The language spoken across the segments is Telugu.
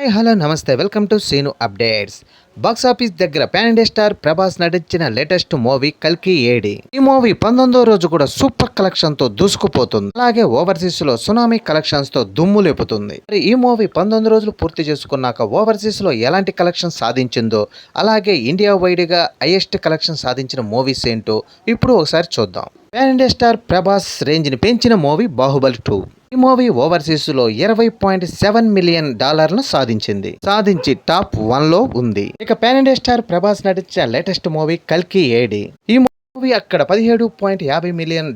హాయ్ హలో నమస్తే welcome to Seenu updates. Box office దగ్గర పాన్ ఇండియా స్టార్ ప్రభాస్ నటించిన లేటెస్ట్ మూవీ కల్కి ఏడి. ఈ మూవీ 19వ రోజు కూడా సూపర్ కలెక్షన్ తో దూసుకుపోతుంది. అలాగే ఓవర్సీస్ లో సునామీ కలెక్షన్స్ తో దుమ్ము లేపుతుంది. మరి ఈ మూవీ 19 రోజులు పూర్తి చేసుకున్నాక ఓవర్సీస్ లో ఎలాంటి కలెక్షన్ సాధించిందో, అలాగే ఇండియా వైడ్ గా హైయెస్ట్ కలెక్షన్ సాధించిన మూవీస్ ఏంటో ఇప్పుడు ఒకసారి చూద్దాం. Pan India star Prabhas range ని పెంచిన మూవీ బాహుబలి 2. ఈ మూవీ ఓవర్సీస్ లో $20.7 మిలియన్ సాధించి టాప్ 1 లో ఉంది. ఇక పాన్ ఇండియా స్టార్ ప్రభాస్ నటించిన లేటెస్ట్ మూవీ కల్కి ఏడి. ఈ మూవీ అక్కడ $17.50 మిలియన్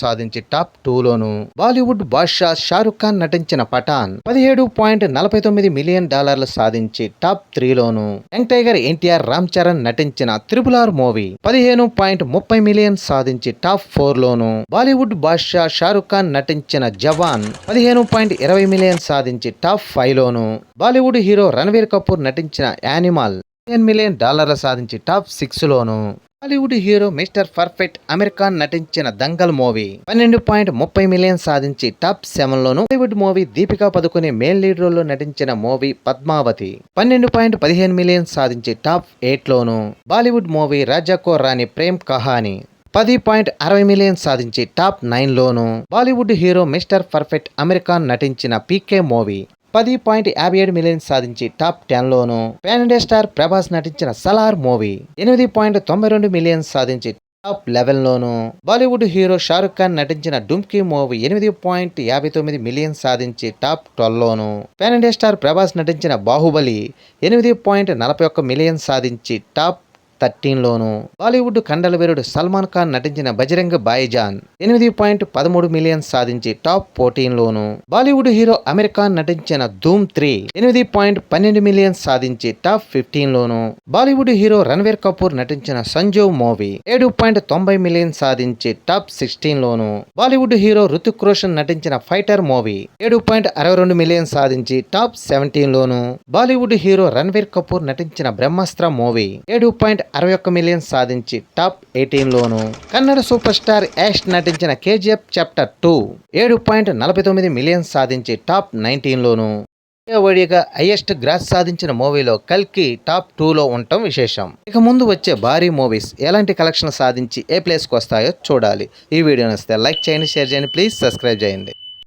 సాధించి టాప్ 2 లోను. బాలీవుడ్ బాద్షా షారుఖ్ ఖాన్ నటించిన పఠాన్ $17.49 మిలియన్ సాధించి టాప్ 3 లోను. యంగ్ టైగర్ ఎన్టీఆర్ రామ్ చరణ్ నటించిన RRR మూవీ $15.30 మిలియన్ సాధించి టాప్ 4 లోను. బాలీవుడ్ బాద్షా షారుఖ్ ఖాన్ నటించిన జవాన్ $15.20 మిలియన్ సాధించి టాప్ 5 లోను. బాలీవుడ్ హీరో రణవీర్ కపూర్ నటించిన యానిమల్ $10 మిలియన్ సాధించి టాప్ 6 లోను. Bollywood hero mister perfect Aamir Khan నటించిన దంగల్ మూవీ $12.30 మిలియన్ సాధించి టాప్ 7 లోను. Bollywood movie Deepika Padukone main lead role లో నటించిన మూవీ పద్మావతి $12.15 మిలియన్ సాధించి టాప్ 8 లోను. బాలీవుడ్ మూవీ రాజా కో రాణి ప్రేమ్ కహాని $10.60 మిలియన్ సాధించి టాప్ 9 లోను. Bollywood hero mister perfect Aamir Khan నటించిన పీకే మూవీ $10.57 మిలియన్ సాధించి టాప్ 10 లోను. పాన్ ఇండియా స్టార్ ప్రభాస్ నటించిన సలార్ మూవీ $8.92 మిలియన్ సాధించి టాప్ 11 లోను. బాలీవుడ్ హీరో షారుఖ్ ఖాన్ నటించిన డుమ్కీ మూవీ $8.59 మిలియన్ సాధించి టాప్ 12 లోను. పాన్ ఇండియా స్టార్ ప్రభాస్ నటించిన బాహుబలి $8.41 మిలియన్ సాధించి టాప్ 13 లోను. బాలీవుడ్ కండల వీరుడు సల్మాన్ ఖాన్ నటించిన బజరంగ్ భాయిజాన్ $8.13 మిలియన్ సాధించి టాప్ 14 లోను. బాలీవుడ్ హీరో అమీర్ ఖాన్ నటించిన ధూమ్ 3 $8.12 మిలియన్ సాధించి టాప్ 15 లోను. బాలీవుడ్ హీరో రణవీర్ కపూర్ నటించిన సంజవ్ మూవీ $7.90 మిలియన్ సాధించి టాప్ 16 లోను. బాలీవుడ్ హీరో రుతిక్ రోషన్ నటించిన ఫైటర్ మూవీ $7.62 మిలియన్ సాధించి టాప్ 17 లోను. బాలీవుడ్ హీరో రణవీర్ కపూర్ నటించిన బ్రహ్మాస్త్ర మూవీ $7.61 మిలియన్ సాధించి టాప్ 18 లోను. కన్నడ సూపర్ స్టార్ యాష్ నటించిన కేజీఎఫ్ చాప్టర్ 2 $7.49 మిలియన్ సాధించి టాప్ 19 లోను. వైడిగా హైయెస్ట్ గ్రాస్ సాధించిన మూవీలో కల్కి టాప్ 2 లో ఉండటం విశేషం. ఇక ముందు వచ్చే భారీ మూవీస్ ఎలాంటి కలెక్షన్ సాధించి ఏ ప్లేస్కి వస్తాయో చూడాలి. ఈ వీడియో నచ్చితే లైక్ చేయండి, షేర్ చేయండి, ప్లీజ్ సబ్స్క్రైబ్ చేయండి.